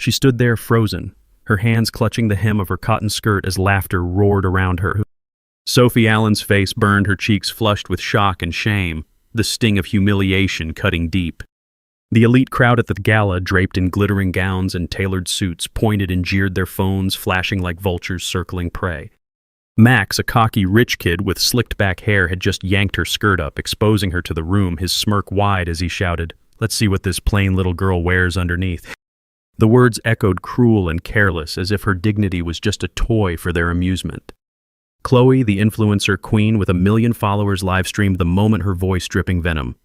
She stood there frozen, her hands clutching the hem of her cotton skirt as laughter roared around her. Sophie Allen's face burned, her cheeks flushed with shock and shame, the sting of humiliation cutting deep. The elite crowd at the gala, draped in glittering gowns and tailored suits, pointed and jeered, their phones flashing like vultures circling prey. Max, a cocky rich kid with slicked-back hair, had just yanked her skirt up, exposing her to the room, his smirk wide as he shouted, "Let's see what this plain little girl wears underneath." The words echoed cruel and careless, as if her dignity was just a toy for their amusement. Chloe, the influencer queen with 1 million followers, live-streamed the moment, her voice dripping venom.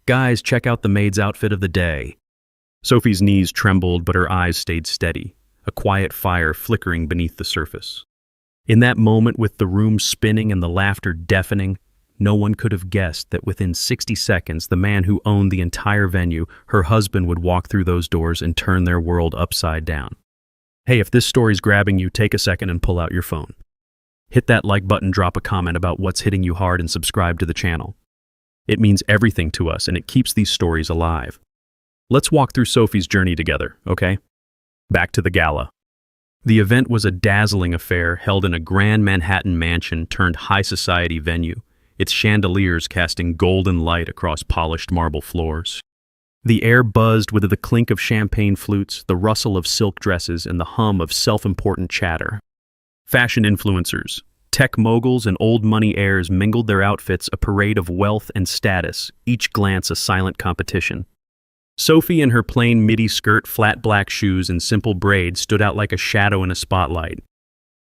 "Guys, check out the maid's outfit of the day." Sophie's knees trembled, but her eyes stayed steady, a quiet fire flickering beneath the surface. In that moment, with the room spinning and the laughter deafening, no one could have guessed that within 60 seconds, the man who owned the entire venue, her husband, would walk through those doors and turn their world upside down. Hey, if this story's grabbing you, take a second and pull out your phone. Hit that like button, drop a comment about what's hitting you hard, and subscribe to the channel. It means everything to us, and it keeps these stories alive. Let's walk through Sophie's journey together, okay? Back to the gala. The event was a dazzling affair held in a grand Manhattan mansion turned high society venue, its chandeliers casting golden light across polished marble floors. The air buzzed with the clink of champagne flutes, the rustle of silk dresses, and the hum of self-important chatter. Fashion influencers, tech moguls, and old money heirs mingled their outfits, a parade of wealth and status, each glance a silent competition. Sophie, in her plain midi skirt, flat black shoes, and simple braids, stood out like a shadow in a spotlight.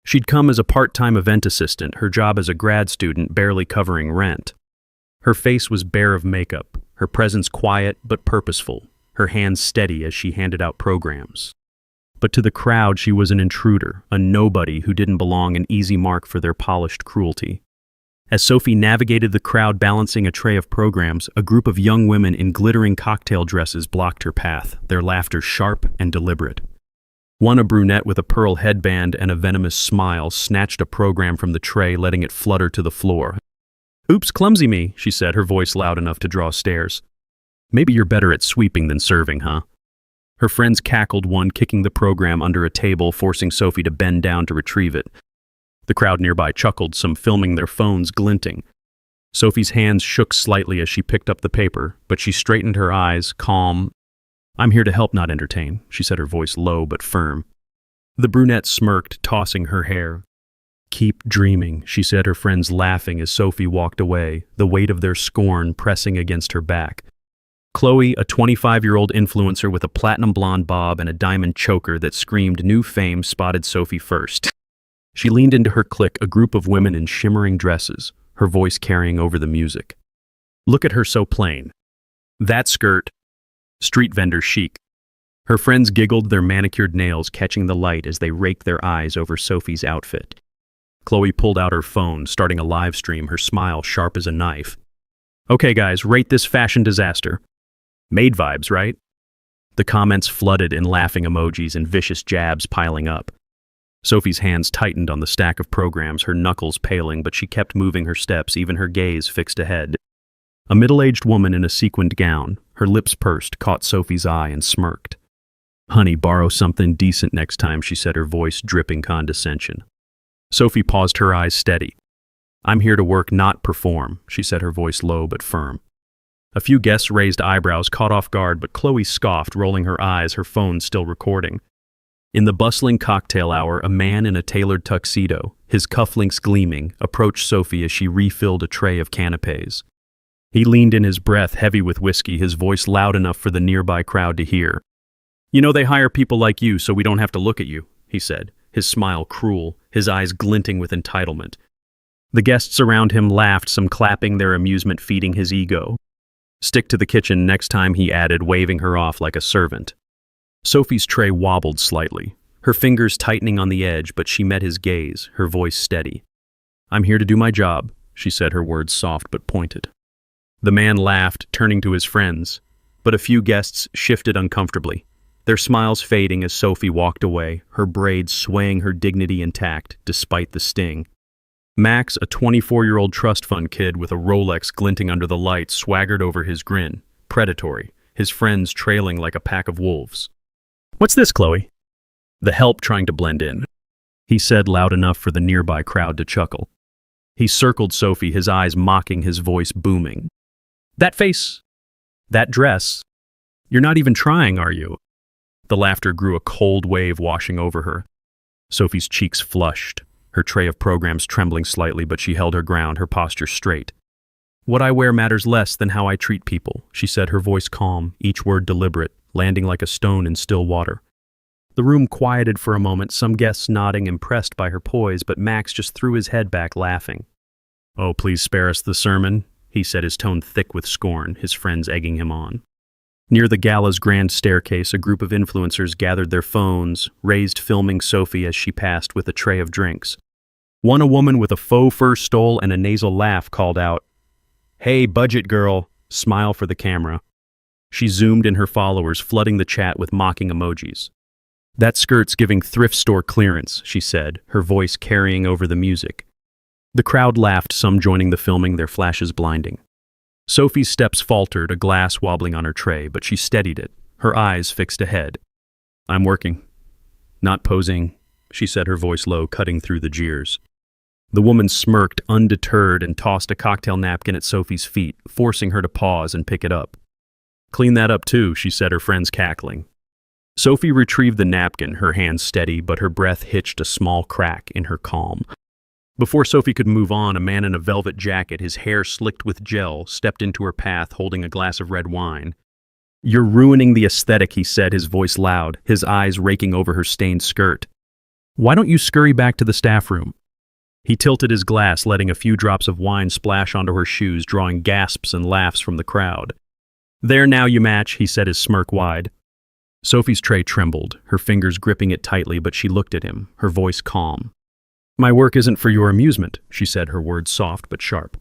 She'd come as a part-time event assistant, her job as a grad student barely covering rent. Her face was bare of makeup, her presence quiet but purposeful, her hands steady as she handed out programs. But to the crowd, she was an intruder, a nobody who didn't belong, an easy mark for their polished cruelty. As Sophie navigated the crowd balancing a tray of programs, a group of young women in glittering cocktail dresses blocked her path, their laughter sharp and deliberate. One, a brunette with a pearl headband and a venomous smile, snatched a program from the tray, letting it flutter to the floor. "Oops, clumsy me," she said, her voice loud enough to draw stares. "Maybe you're better at sweeping than serving, huh?" Her friends cackled, one kicking the program under a table, forcing Sophie to bend down to retrieve it. The crowd nearby chuckled, some filming, their phones glinting. Sophie's hands shook slightly as she picked up the paper, but she straightened her eyes, calm. "I'm here to help, not entertain," she said, her voice low but firm. The brunette smirked, tossing her hair. "Keep dreaming," she said, her friends laughing as Sophie walked away, the weight of their scorn pressing against her back. Chloe, a 25-year-old influencer with a platinum blonde bob and a diamond choker that screamed new fame, spotted Sophie first. She leaned into her clique, a group of women in shimmering dresses, her voice carrying over the music. "Look at her, so plain. That skirt, street vendor chic." Her friends giggled, their manicured nails catching the light as they raked their eyes over Sophie's outfit. Chloe pulled out her phone, starting a live stream, her smile sharp as a knife. "Okay guys, rate this fashion disaster. Maid vibes, right?" The comments flooded in laughing emojis and vicious jabs piling up. Sophie's hands tightened on the stack of programs, her knuckles paling, but she kept moving her steps, even her gaze fixed ahead. A middle-aged woman in a sequined gown, her lips pursed, caught Sophie's eye and smirked. "Honey, borrow something decent next time," she said, her voice dripping condescension. Sophie paused, her eyes steady. "I'm here to work, not perform," she said, her voice low but firm. A few guests raised eyebrows, caught off guard, but Chloe scoffed, rolling her eyes, her phone still recording. In the bustling cocktail hour, a man in a tailored tuxedo, his cufflinks gleaming, approached Sophie as she refilled a tray of canapes. He leaned in, his breath heavy with whiskey, his voice loud enough for the nearby crowd to hear. "You know, they hire people like you so we don't have to look at you," he said, his smile cruel, his eyes glinting with entitlement. The guests around him laughed, some clapping, their amusement feeding his ego. "Stick to the kitchen next time," he added, waving her off like a servant. Sophie's tray wobbled slightly, her fingers tightening on the edge, but she met his gaze, her voice steady. "I'm here to do my job," she said, her words soft but pointed. The man laughed, turning to his friends, but a few guests shifted uncomfortably, their smiles fading as Sophie walked away, her braids swaying, her dignity intact, despite the sting. Max, a 24-year-old trust fund kid with a Rolex glinting under the lights, swaggered over his grin, predatory, his friends trailing like a pack of wolves. What's this, Chloe? The help trying to blend in, he said loud enough for the nearby crowd to chuckle. He circled Sophie, his eyes mocking, his voice booming. That face, that dress. You're not even trying, are you? The laughter grew, a cold wave washing over her. Sophie's cheeks flushed, her tray of programs trembling slightly, but she held her ground, her posture straight. What I wear matters less than how I treat people, she said, her voice calm, each word deliberate, landing like a stone in still water. The room quieted for a moment, some guests nodding, impressed by her poise, but Max just threw his head back, laughing. Oh, please spare us the sermon, he said, his tone thick with scorn, his friends egging him on. Near the gala's grand staircase, a group of influencers gathered their phones, raised, filming Sophie as she passed with a tray of drinks. One, a woman with a faux fur stole and a nasal laugh, called out, "Hey, budget girl," smile for the camera. She zoomed in her followers, flooding the chat with mocking emojis. That skirt's giving thrift store clearance, she said, her voice carrying over the music. The crowd laughed, some joining the filming, their flashes blinding. Sophie's steps faltered, a glass wobbling on her tray, but she steadied it, her eyes fixed ahead. I'm working. Not posing, she said, her voice low, cutting through the jeers. The woman smirked, undeterred, and tossed a cocktail napkin at Sophie's feet, forcing her to pause and pick it up. Clean that up too, she said, her friends cackling. Sophie retrieved the napkin, her hands steady, but her breath hitched a small crack in her calm. Before Sophie could move on, a man in a velvet jacket, his hair slicked with gel, stepped into her path holding a glass of red wine. You're ruining the aesthetic, he said, his voice loud, his eyes raking over her stained skirt. Why don't you scurry back to the staff room? He tilted his glass, letting a few drops of wine splash onto her shoes, drawing gasps and laughs from the crowd. There now you match, he said, his smirk wide. Sophie's tray trembled, her fingers gripping it tightly, but she looked at him, her voice calm. My work isn't for your amusement, she said, her words soft but sharp.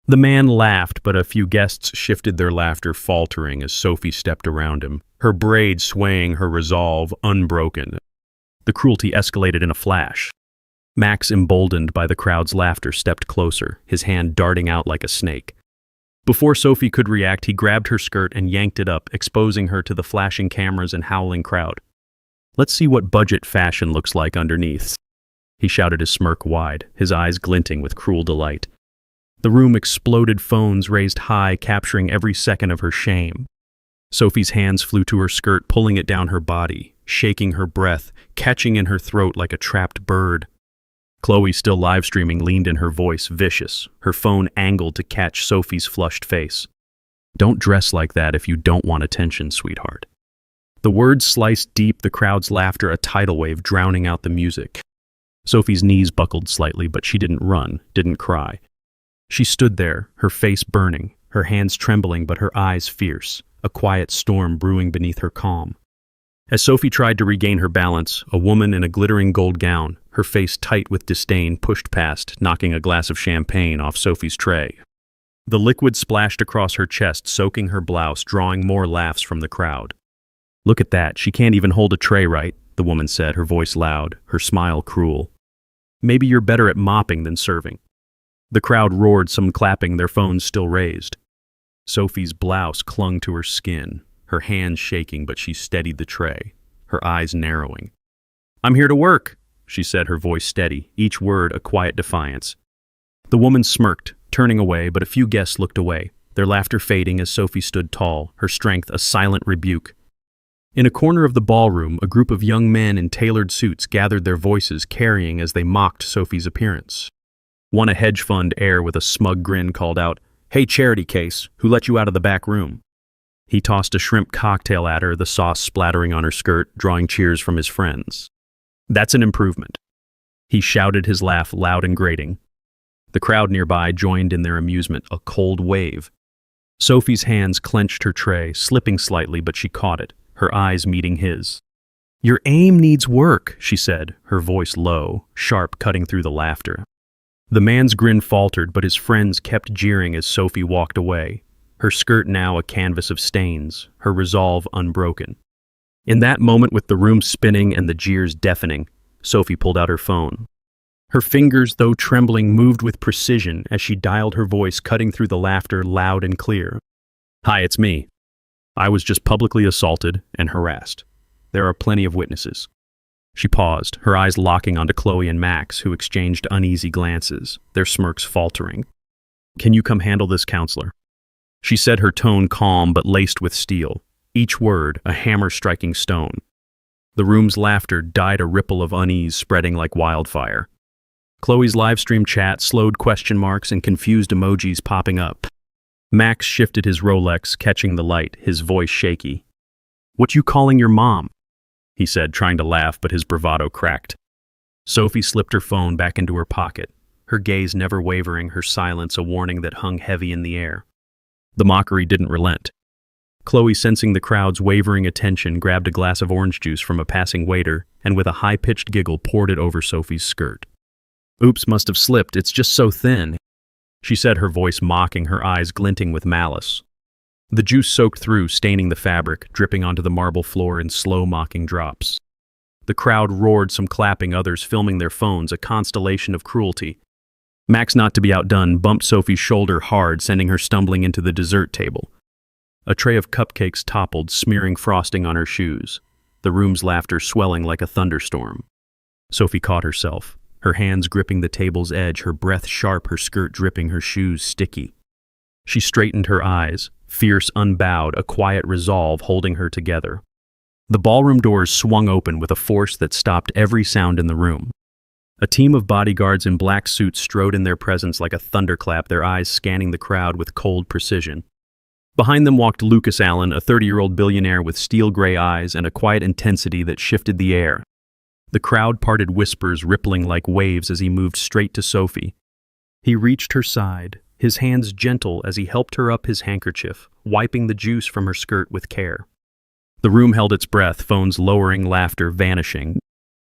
The man laughed, but a few guests shifted their laughter, faltering as Sophie stepped around him, her braids swaying, her resolve unbroken. The cruelty escalated in a flash. Max, emboldened by the crowd's laughter, stepped closer, his hand darting out like a snake. Before Sophie could react, he grabbed her skirt and yanked it up, exposing her to the flashing cameras and howling crowd. Let's see what budget fashion looks like underneath, he shouted, his smirk wide, his eyes glinting with cruel delight. The room exploded, phones raised high, capturing every second of her shame. Sophie's hands flew to her skirt, pulling it down her body, shaking her breath, catching in her throat like a trapped bird. Chloe, still live streaming, leaned in, her voice vicious, her phone angled to catch Sophie's flushed face. Don't dress like that if you don't want attention, sweetheart. The words sliced deep, the crowd's laughter a tidal wave drowning out the music. Sophie's knees buckled slightly, but she didn't run, didn't cry. She stood there, her face burning, her hands trembling but her eyes fierce, a quiet storm brewing beneath her calm. As Sophie tried to regain her balance, a woman in a glittering gold gown, her face tight with disdain, pushed past, knocking a glass of champagne off Sophie's tray. The liquid splashed across her chest, soaking her blouse, drawing more laughs from the crowd. Look at that, she can't even hold a tray right, the woman said, her voice loud, her smile cruel. Maybe you're better at mopping than serving. The crowd roared, some clapping, their phones still raised. Sophie's blouse clung to her skin, her hands shaking, but she steadied the tray, her eyes narrowing. I'm here to work, she said, her voice steady, each word a quiet defiance. The woman smirked, turning away, but a few guests looked away, their laughter fading as Sophie stood tall, her strength a silent rebuke. In a corner of the ballroom, a group of young men in tailored suits gathered, their voices carrying as they mocked Sophie's appearance. One, a hedge fund heir with a smug grin, called out, "Hey, charity case, who let you out of the back room?" He tossed a shrimp cocktail at her, the sauce splattering on her skirt, drawing cheers from his friends. That's an improvement. He shouted, his laugh loud and grating. The crowd nearby joined in their amusement, a cold wave. Sophie's hands clenched her tray, slipping slightly, but she caught it, her eyes meeting his. Your aim needs work, she said, her voice low, sharp, cutting through the laughter. The man's grin faltered, but his friends kept jeering as Sophie walked away, her skirt now a canvas of stains, her resolve unbroken. In that moment, with the room spinning and the jeers deafening, Sophie pulled out her phone. Her fingers, though trembling, moved with precision as she dialed, her voice cutting through the laughter loud and clear. Hi, it's me. I was just publicly assaulted and harassed. There are plenty of witnesses. She paused, her eyes locking onto Chloe and Max, who exchanged uneasy glances, their smirks faltering. Can you come handle this, counselor? She said, her tone calm but laced with steel, each word a hammer striking stone. The room's laughter dyed a ripple of unease spreading like wildfire. Chloe's livestream chat slowed question marks and confused emojis popping up. Max shifted his Rolex, catching the light, his voice shaky. What you calling your mom? He said, trying to laugh, but his bravado cracked. Sophie slipped her phone back into her pocket, her gaze never wavering, her silence a warning that hung heavy in the air. The mockery didn't relent. Chloe, sensing the crowd's wavering attention, grabbed a glass of orange juice from a passing waiter and with a high-pitched giggle poured it over Sophie's skirt. Oops, must have slipped, it's just so thin, she said, her voice mocking, her eyes glinting with malice. The juice soaked through, staining the fabric, dripping onto the marble floor in slow, mocking drops. The crowd roared, some clapping, others filming their phones, a constellation of cruelty. Max, not to be outdone, bumped Sophie's shoulder hard, sending her stumbling into the dessert table. A tray of cupcakes toppled, smearing frosting on her shoes, the room's laughter swelling like a thunderstorm. Sophie caught herself, her hands gripping the table's edge, her breath sharp, her skirt dripping, her shoes sticky. She straightened her eyes, fierce, unbowed, a quiet resolve holding her together. The ballroom doors swung open with a force that stopped every sound in the room. A team of bodyguards in black suits strode in their presence like a thunderclap, their eyes scanning the crowd with cold precision. Behind them walked Lucas Allen, a 30-year-old billionaire with steel-gray eyes and a quiet intensity that shifted the air. The crowd parted, whispers rippling like waves as he moved straight to Sophie. He reached her side, his hands gentle as he helped her up his handkerchief, wiping the juice from her skirt with care. The room held its breath, phones lowering, laughter vanishing.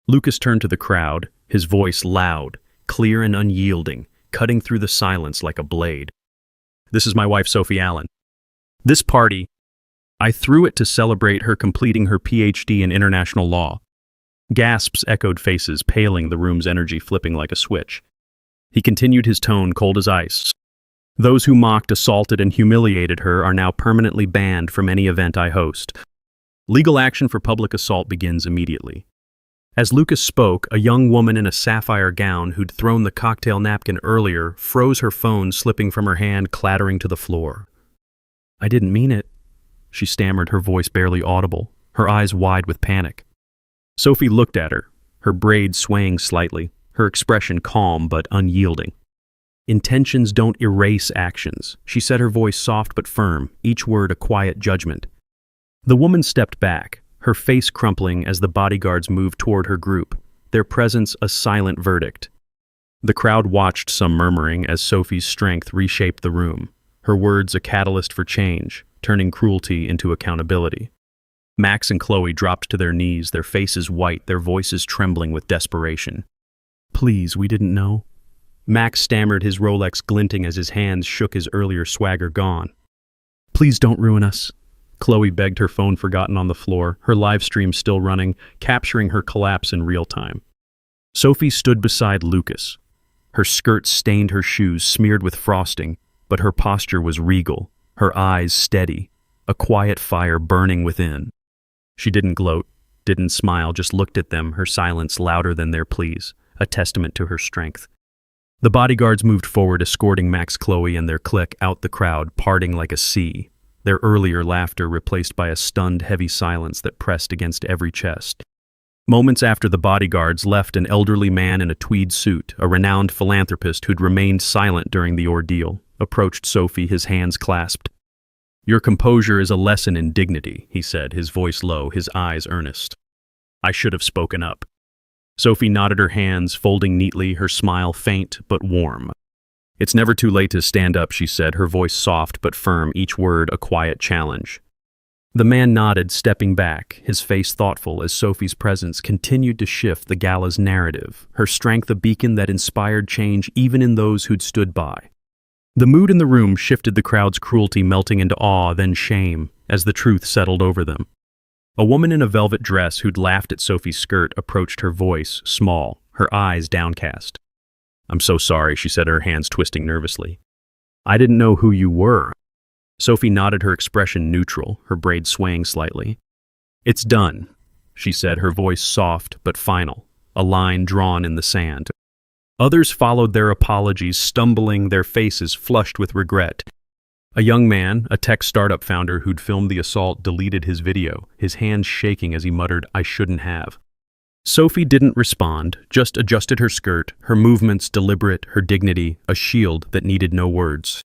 Lucas turned to the crowd, his voice loud, clear and unyielding, cutting through the silence like a blade. This is my wife, Sophie Allen. This party, I threw it to celebrate her completing her PhD in international law. Gasps echoed, faces paling, the room's energy flipping like a switch. He continued, his tone cold as ice. Those who mocked, assaulted, and humiliated her are now permanently banned from any event I host. Legal action for public assault begins immediately. As Lucas spoke, a young woman in a sapphire gown who'd thrown the cocktail napkin earlier froze, her phone slipping from her hand, clattering to the floor. I didn't mean it, she stammered, her voice barely audible, her eyes wide with panic. Sophie looked at her, her braids swaying slightly, her expression calm but unyielding. Intentions don't erase actions, she said, her voice soft but firm, each word a quiet judgment. The woman stepped back, her face crumpling as the bodyguards moved toward her group, their presence a silent verdict. The crowd watched, some murmuring, as Sophie's strength reshaped the room, her words a catalyst for change, turning cruelty into accountability. Max and Chloe dropped to their knees, their faces white, their voices trembling with desperation. Please, we didn't know. Max stammered, his Rolex glinting as his hands shook, his earlier swagger gone. Please don't ruin us. Chloe begged, her phone forgotten on the floor, her live stream still running, capturing her collapse in real time. Sophie stood beside Lucas. Her skirt stained her shoes, smeared with frosting, but her posture was regal, her eyes steady, a quiet fire burning within. She didn't gloat, didn't smile, just looked at them, her silence louder than their pleas, a testament to her strength. The bodyguards moved forward, escorting Max, Chloe, and their clique out the crowd, parting like a sea, their earlier laughter replaced by a stunned, heavy silence that pressed against every chest. Moments after the bodyguards left, an elderly man in a tweed suit, a renowned philanthropist who'd remained silent during the ordeal, approached Sophie, his hands clasped. Your composure is a lesson in dignity, he said, his voice low, his eyes earnest. I should have spoken up. Sophie nodded, her hands folding neatly, her smile faint but warm. It's never too late to stand up, she said, her voice soft but firm, each word a quiet challenge. The man nodded, stepping back, his face thoughtful as Sophie's presence continued to shift the gala's narrative, her strength a beacon that inspired change even in those who'd stood by. The mood in the room shifted, the crowd's cruelty melting into awe, then shame, as the truth settled over them. A woman in a velvet dress who'd laughed at Sophie's skirt approached, her voice small, her eyes downcast. I'm so sorry, she said, her hands twisting nervously. I didn't know who you were. Sophie nodded, her expression neutral, her braids swaying slightly. It's done. she said, her voice soft but final, a line drawn in the sand. Others followed their apologies, stumbling, their faces flushed with regret. A young man, a tech startup founder who'd filmed the assault, deleted his video, his hands shaking as he muttered, "I shouldn't have." Sophie didn't respond, just adjusted her skirt, her movements deliberate, her dignity a shield that needed no words.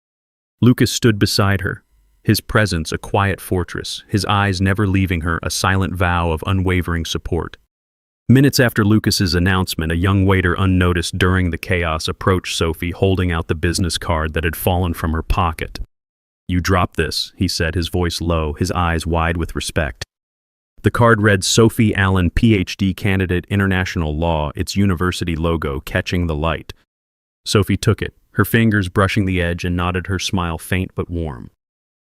Lucas stood beside her, his presence a quiet fortress, his eyes never leaving her, a silent vow of unwavering support. Minutes after Lucas's announcement, a young waiter unnoticed during the chaos approached Sophie, holding out the business card that had fallen from her pocket. "You dropped this," he said, his voice low, his eyes wide with respect. The card read Sophie Allen, PhD candidate, international law, its university logo catching the light. Sophie took it, her fingers brushing the edge, and nodded, her smile faint but warm.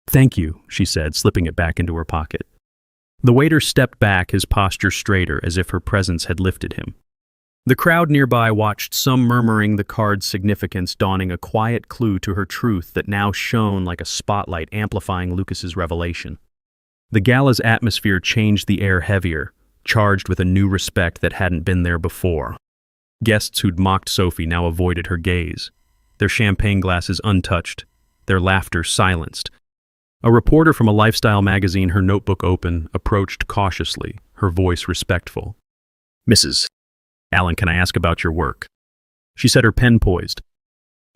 "Thank you," she said, slipping it back into her pocket. The waiter stepped back, his posture straighter, as if her presence had lifted him. The crowd nearby watched, some murmuring the card's significance, dawning a quiet clue to her truth that now shone like a spotlight, amplifying Lucas's revelation. The gala's atmosphere changed, the air heavier, charged with a new respect that hadn't been there before. Guests who'd mocked Sophie now avoided her gaze, their champagne glasses untouched, their laughter silenced. A reporter from a lifestyle magazine, her notebook open, approached cautiously, her voice respectful. "Mrs. Allen, can I ask about your work?" She said, her pen poised.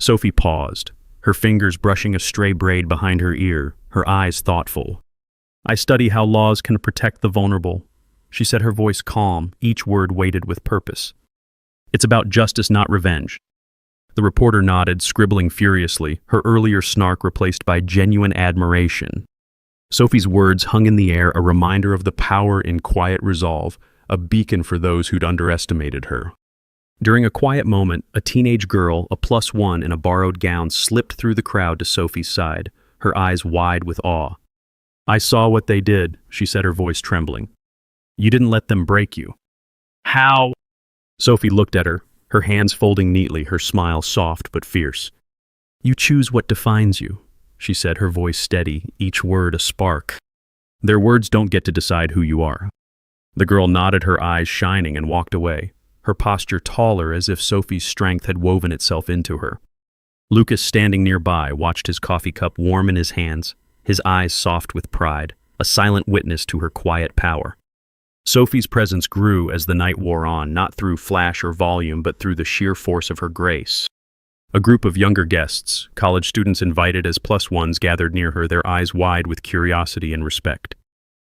Sophie paused, her fingers brushing a stray braid behind her ear, her eyes thoughtful. "I study how laws can protect the vulnerable," she said, her voice calm, each word weighted with purpose. "It's about justice, not revenge." The reporter nodded, scribbling furiously, her earlier snark replaced by genuine admiration. Sophie's words hung in the air, a reminder of the power in quiet resolve, a beacon for those who'd underestimated her. During a quiet moment, a teenage girl, a +1 in a borrowed gown, slipped through the crowd to Sophie's side, her eyes wide with awe. "I saw what they did," she said, her voice trembling. "You didn't let them break you." "How?" Sophie looked at her hands folding neatly, her smile soft but fierce. "You choose what defines you," she said, her voice steady, each word a spark. "Their words don't get to decide who you are." The girl nodded, her eyes shining, and walked away, her posture taller, as if Sophie's strength had woven itself into her. Lucas, standing nearby, watched his coffee cup warm in his hands, his eyes soft with pride, a silent witness to her quiet power. Sophie's presence grew as the night wore on, not through flash or volume, but through the sheer force of her grace. A group of younger guests, college students invited as +1s, gathered near her, their eyes wide with curiosity and respect.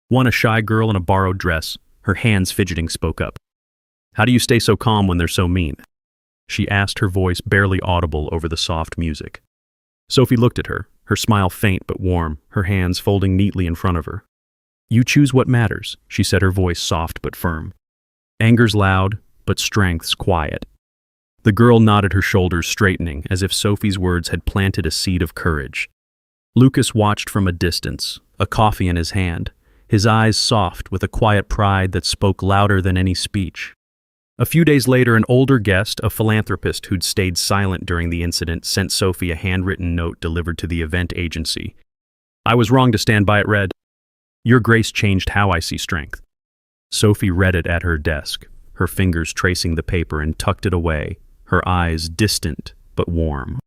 One, a shy girl in a borrowed dress, her hands fidgeting, spoke up. "How do you stay so calm when they're so mean?" she asked, her voice barely audible over the soft music. Sophie looked at her smile faint but warm, her hands folding neatly in front of her. "You choose what matters," she said, her voice soft but firm. "Anger's loud, but strength's quiet." The girl nodded, her shoulders straightening, as if Sophie's words had planted a seed of courage. Lucas watched from a distance, a coffee in his hand, his eyes soft with a quiet pride that spoke louder than any speech. A few days later, an older guest, a philanthropist who'd stayed silent during the incident, sent Sophie a handwritten note delivered to the event agency. "I was wrong to stand by," it read. "Your grace changed how I see strength." Sophie read it at her desk, her fingers tracing the paper, and tucked it away, her eyes distant but warm.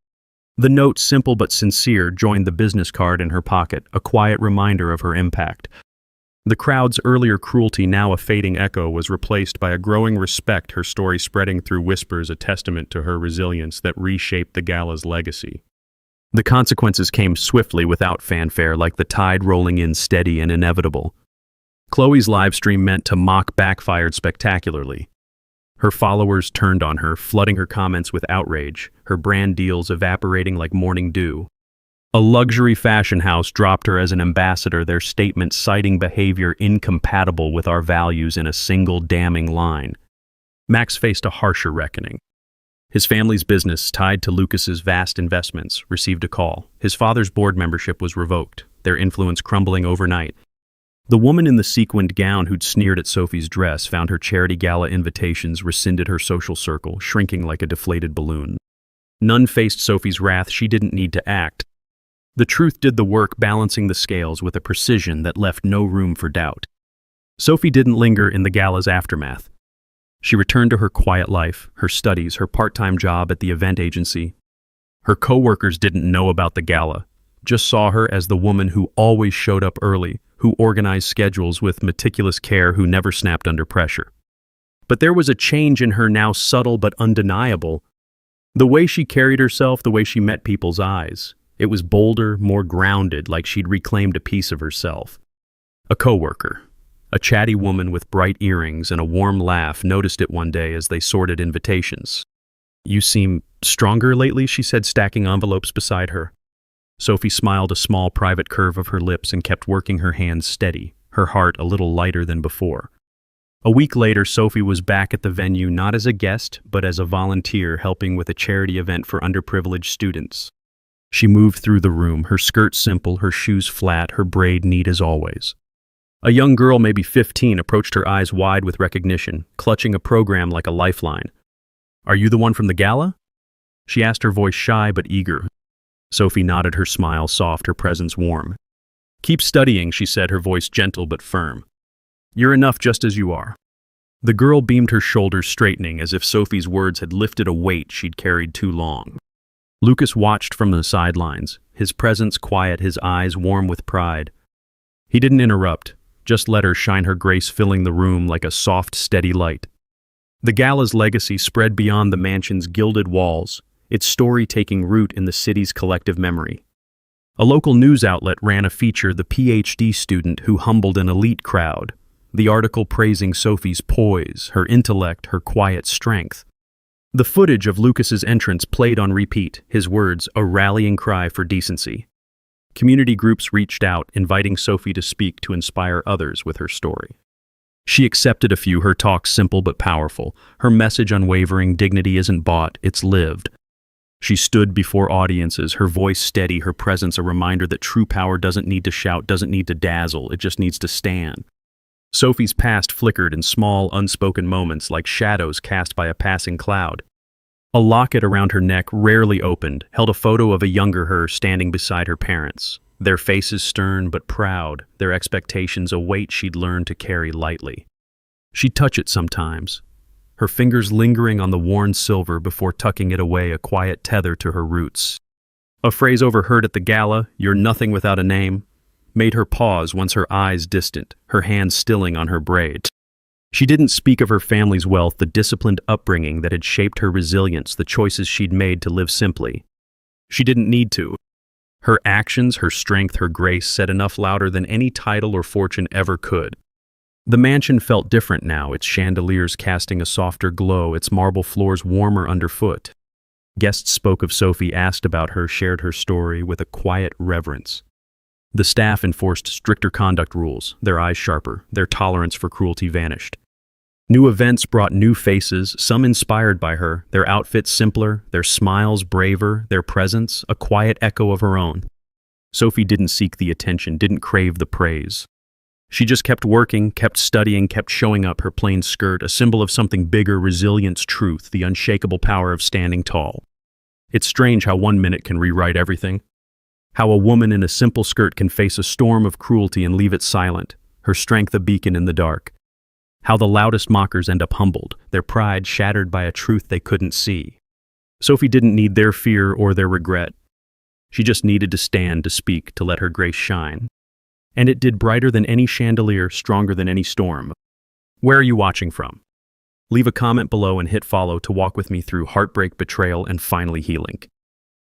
The note, simple but sincere, joined the business card in her pocket, a quiet reminder of her impact. The crowd's earlier cruelty, now a fading echo, was replaced by a growing respect, her story spreading through whispers, a testament to her resilience that reshaped the gala's legacy. The consequences came swiftly, without fanfare, like the tide rolling in, steady and inevitable. Chloe's livestream, meant to mock, backfired spectacularly. Her followers turned on her, flooding her comments with outrage, her brand deals evaporating like morning dew. A luxury fashion house dropped her as an ambassador, their statement citing behavior incompatible with our values in a single damning line. Max faced a harsher reckoning. His family's business, tied to Lucas's vast investments, received a call. His father's board membership was revoked, their influence crumbling overnight. The woman in the sequined gown who'd sneered at Sophie's dress found her charity gala invitations, rescinded her social circle, shrinking like a deflated balloon. None faced Sophie's wrath. She didn't need to act. The truth did the work, balancing the scales with a precision that left no room for doubt. Sophie didn't linger in the gala's aftermath. She returned to her quiet life, her studies, her part-time job at the event agency. Her co-workers didn't know about the gala, just saw her as the woman who always showed up early, who organized schedules with meticulous care, who never snapped under pressure. But there was a change in her, now subtle but undeniable. The way she carried herself, the way she met people's eyes. It was bolder, more grounded, like she'd reclaimed a piece of herself. A coworker, a chatty woman with bright earrings and a warm laugh, noticed it one day as they sorted invitations. "You seem stronger lately," she said, stacking envelopes beside her. Sophie smiled, a small private curve of her lips, and kept working her hands steady, her heart a little lighter than before. A week later, Sophie was back at the venue, not as a guest, but as a volunteer helping with a charity event for underprivileged students. She moved through the room, her skirt simple, her shoes flat, her braid neat as always. A young girl, maybe 15, approached her, eyes wide with recognition, clutching a program like a lifeline. "Are you the one from the gala?" she asked, her voice shy but eager. Sophie nodded, her smile soft, her presence warm. "Keep studying," she said, her voice gentle but firm. "You're enough just as you are." The girl beamed, her shoulders straightening, as if Sophie's words had lifted a weight she'd carried too long. Lucas watched from the sidelines, his presence quiet, his eyes warm with pride. He didn't interrupt, just let her shine, her grace filling the room like a soft, steady light. The gala's legacy spread beyond the mansion's gilded walls, its story taking root in the city's collective memory. A local news outlet ran a feature, the PhD student who humbled an elite crowd, the article praising Sophie's poise, her intellect, her quiet strength. The footage of Lucas's entrance played on repeat, his words a rallying cry for decency. Community groups reached out, inviting Sophie to speak, to inspire others with her story. She accepted a few, her talk simple but powerful, her message unwavering: dignity isn't bought, it's lived. She stood before audiences, her voice steady, her presence a reminder that true power doesn't need to shout, doesn't need to dazzle, it just needs to stand. Sophie's past flickered in small, unspoken moments like shadows cast by a passing cloud. A locket around her neck, rarely opened, held a photo of a younger her standing beside her parents, their faces stern but proud, their expectations a weight she'd learned to carry lightly. She'd touch it sometimes, her fingers lingering on the worn silver before tucking it away, a quiet tether to her roots. A phrase overheard at the gala, "You're nothing without a name," made her pause, once her eyes distant, her hands stilling on her braid. She didn't speak of her family's wealth, the disciplined upbringing that had shaped her resilience, the choices she'd made to live simply. She didn't need to. Her actions, her strength, her grace said enough, louder than any title or fortune ever could. The mansion felt different now, its chandeliers casting a softer glow, its marble floors warmer underfoot. Guests spoke of Sophie, asked about her, shared her story with a quiet reverence. The staff enforced stricter conduct rules, their eyes sharper, their tolerance for cruelty vanished. New events brought new faces, some inspired by her, their outfits simpler, their smiles braver, their presence a quiet echo of her own. Sophie didn't seek the attention, didn't crave the praise. She just kept working, kept studying, kept showing up, her plain skirt, a symbol of something bigger, resilience, truth, the unshakable power of standing tall. It's strange how 1 minute can rewrite everything. How a woman in a simple skirt can face a storm of cruelty and leave it silent, her strength a beacon in the dark. How the loudest mockers end up humbled, their pride shattered by a truth they couldn't see. Sophie didn't need their fear or their regret. She just needed to stand, to speak, to let her grace shine. And it did, brighter than any chandelier, stronger than any storm. Where are you watching from? Leave a comment below and hit follow to walk with me through heartbreak, betrayal, and finally healing.